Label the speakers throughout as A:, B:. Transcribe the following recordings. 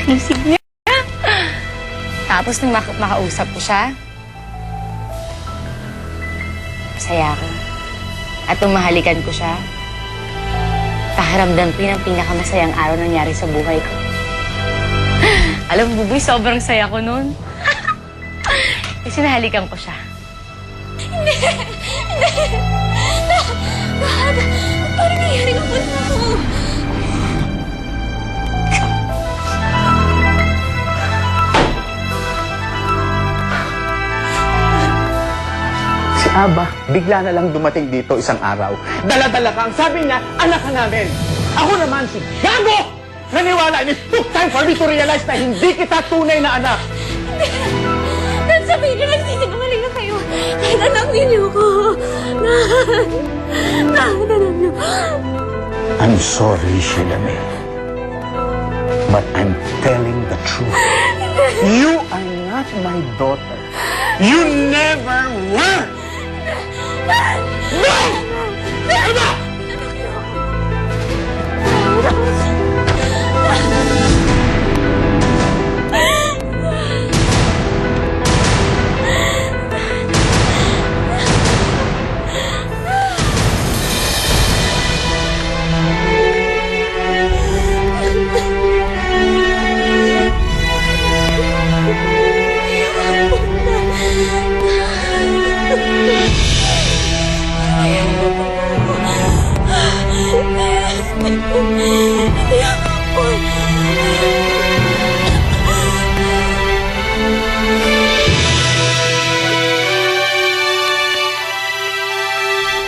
A: Sisig niya. Tapos nung makausap ko siya, masaya ako. At nung mahalikan ko siya, pakiramdam ko yun ang pinakamasayang araw na nangyari sa buhay ko. Alam mo, Buboy, sobrang saya ko nun. Kasi nahalikan ko siya.
B: Hindi! Parang nangyari ka po ako.
C: Si Aba, bigla na lang dumating dito isang araw. Dala-dala ka. Ang sabi niya, anak ka namin. Ako naman si Gago! Naniwala, and it took time for me to realize na hindi kita tunay na anak.
B: Dad, sabihin niyo, nagsisinungaling na kayo. Kahit anak niyo ko. Anak niyo.
C: I'm sorry, Sheila May. But I'm telling the truth. You are not my daughter. You never were! No! Aba!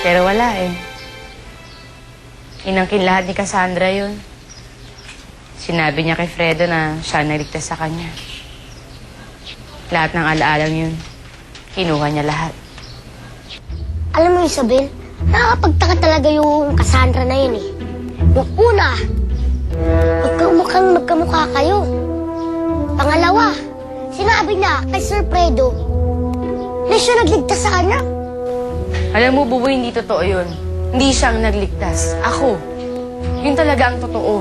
A: Pero wala eh. Inangkin lahat ni Cassandra yun. Sinabi niya kay Fredo na siya nagligtas sa kanya. Lahat ng alaalang yun, kinuha niya lahat.
D: Alam mo, Isabel, nakakapagtaka talaga yung Cassandra na yun eh. Yung una, magkamukha kayo. Pangalawa, sinabi niya kay Sir Fredo na siya nagligtas sa kanya.
A: Alam mo, Buboy, hindi totoo yun. Hindi siya ang nagligtas. Ako. Yun talaga ang totoo.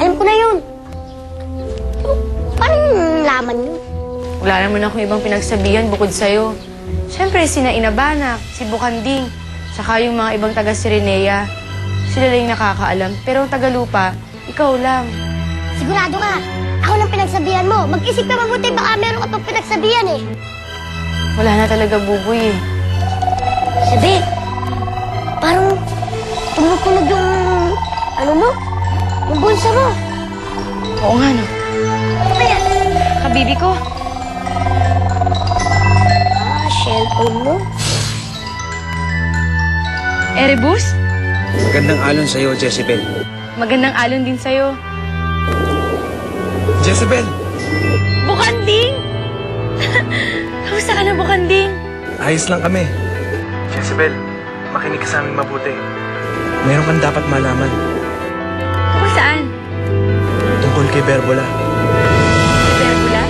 D: Alam ko na yun. Paano nalaman yun?
A: Wala naman akong ibang pinagsabihan bukod sa'yo. Siyempre, sina Inabanak, si Bukanding, saka yung mga ibang taga Sirenea. Sila lang yung nakakaalam. Pero ang Tagalupa, ikaw lang.
D: Sigurado ka, ako nang pinagsabihan mo. Mag-isip ka mabuti, baka meron ka pang pinagsabihan eh.
A: Wala na talaga, Buboy eh.
D: Sabi, parang tumutunog yung, ano mo, yung bulsa mo.
A: Oo nga, no?
D: Ano ba yan?
A: Kabibi ko.
D: Cellphone mo?
A: Erebus?
E: Magandang alon sa'yo, Jezebel.
A: Magandang alon din sa'yo.
E: Jezebel!
A: Bukanding! Kamusta ka na, Bukanding?
E: Ayos lang kami. Jezebel, makinig ka sa amin mabuti. Meron kang dapat malaman
A: Tungkol saan?
E: tungkol kay Berbola.
A: Berbula?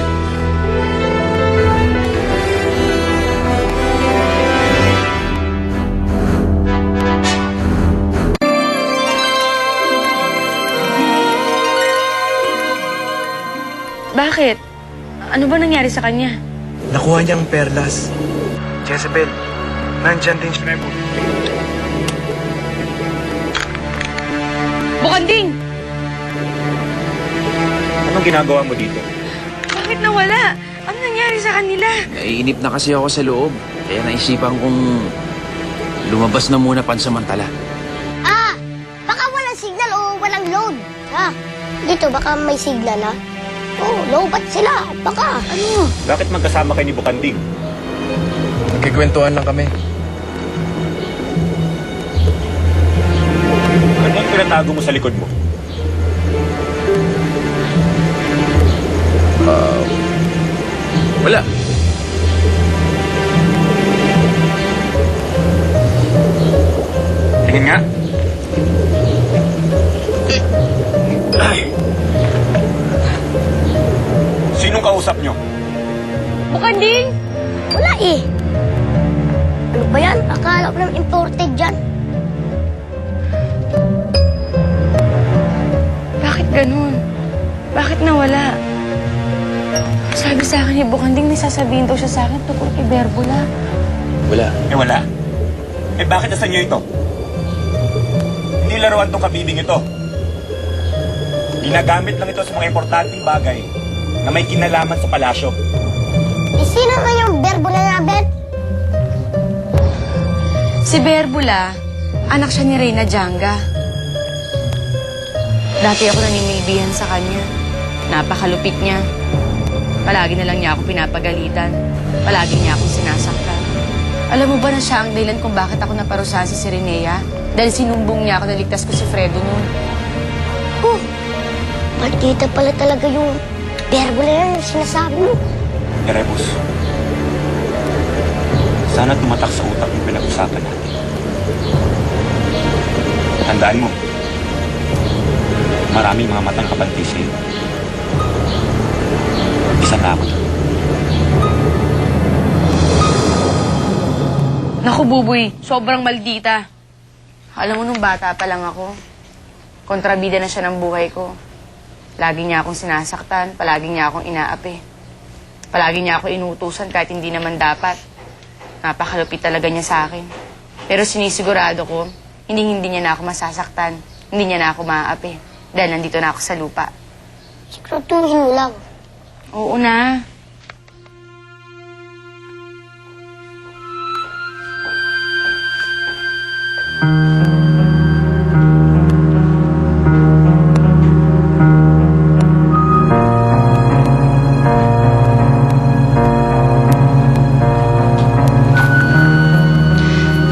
A: Bakit? Ano ba nangyari sa kanya?
E: Nakuha niya ang perlas. Jezebel, nandyan din siya.
A: Bukanding!
F: Anong ginagawa mo dito?
A: Bakit nawala? Ano nangyari sa kanila?
G: Naiinip na kasi ako sa loob. Kaya naisipan kong lumabas na muna pansamantala.
D: Ah, baka walang signal o walang load. Ha? Dito, baka may signal ha? Oh, low-bat sila. Baka, ano?
F: Bakit magkasama kayo ni Bukanding?
E: Nagkikwentuhan lang kami.
F: Ano yung pinatago mo sa likod mo?
G: Wala.
F: Tingin nga. Sinong kausap nyo?
A: Bukanding!
D: Wala eh. Ano ba yan? Akala ko lang imported dyan.
A: Bakit ganun? Bakit nawala? Sabi sa akin ni Bukanding, may sasabihin daw siya sa akin tungkol kay Berbula.
G: Wala.
F: Wala. Bakit nasa niyo ito? Hindi laruan tong kabibing ito. Ginagamit lang ito sa mga importanteng bagay na may kinalaman sa palasyo.
D: Sino nga yung Berbula na, Beth?
A: Si Berbula, anak siya ni Reyna Janga. Dati ako nanimilbihan sa kanya. Napakalupit niya. Palagi na lang niya ako pinapagalitan. Palagi niya akong sinasaktan. Alam mo ba na siya ang dahilan kung bakit ako naparusahan si Serenea? Dahil sinumbong niya ako na ligtas ko si Fredo noon.
D: Oh, maldita pala talaga yung Berbula yan yung sinasabi mo.
F: Erebus, sana tumatak sa utak yung pinag-usapan natin. Tandaan mo, maraming mga matang kapanti sa'yo. Isa na ako.
A: Naku, Buboy, sobrang maldita. Alam mo, nung bata pa lang ako, kontrabida na siya ng buhay ko. Lagi niya akong sinasaktan, palagi niya akong inaapi. Palagi niya ako inuutusan kahit hindi naman dapat. Napakalupit talaga niya sa akin. Pero sinisigurado ko, hindi niya na ako masasaktan. Hindi niya na ako maaapi. Dahil nandito na ako sa lupa.
D: Siguraduhin mo lang.
A: Oo na.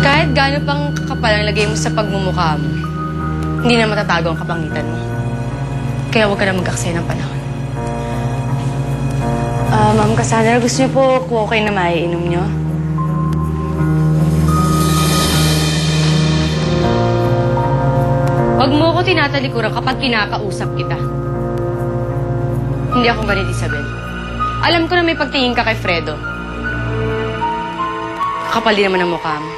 A: Kahit gaano pang kapal ang lagay mo sa pagmumukha mo, hindi na matatago ang kapangitan mo. Kaya huwag ka na mag-aksaya ng panahon. Ma'am Cassandra, gusto niyo po okay na maiinom niyo? Huwag mo ko tinatalikuran kapag kinakausap kita. Hindi ako ganit, Isabel. Alam ko na may pagtingin ka kay Fredo. Kapal din naman ang mukha mo.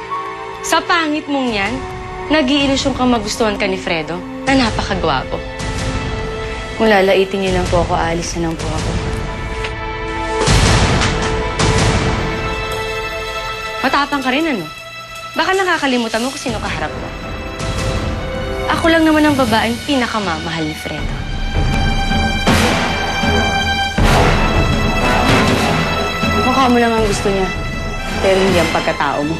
A: Sa pangit mong yan, nag-iilusyon kang magustuhan ka ni Fredo na napakagwapo. Kung lalaitin niyo lang po ako, aalis na lang po ako. Matapang ka rin, ano? Baka nakakalimutan mo kung sino kaharap mo. Ako lang naman ang babaeng pinakamamahal ni Fredo. Mukha mo lang ang gusto niya, pero hindi ang pagkatao mo.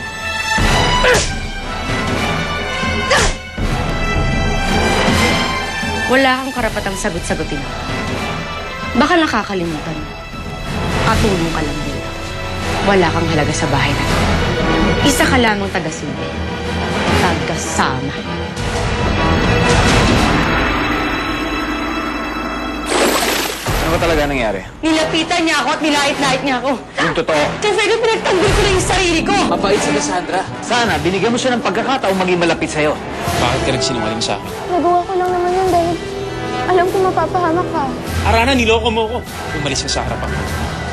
A: Wala kang karapatang sagot-sagutin ako. Baka nakakalimutan mo. Katulong ka lang dito. Wala kang halaga sa bahay na ito. Isa ka lamang taga-silbi. Taga-sama.
G: Ano ba talaga nangyari?
A: Nilapitan niya ako at nilait-lait niya ako.
G: Yung totoo.
A: Kaya Fredo, pinagtanggol ko na yung sarili ko.
G: Mabait si Cassandra. Sana, binigyan mo siya ng pagkakataong maging malapit sa'yo. Bakit ka nagsinungaling sa akin?
B: Nagawa ko lang naman yun dahil alam ko mapapahamak ka.
E: Arana, niloko mo ko. Umalis ka sa harapan ko.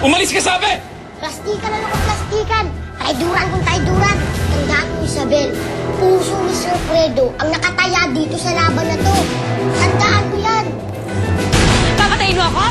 E: Umalis ka, sabi!
D: Plastikan na lang ang plastikan. Tayduran kung tayduran. Tandaan mo, Isabel. Puso ni Sir Fredo ang nakataya dito sa laban na to. Tandaan mo yan.
A: Papatayin mo ako?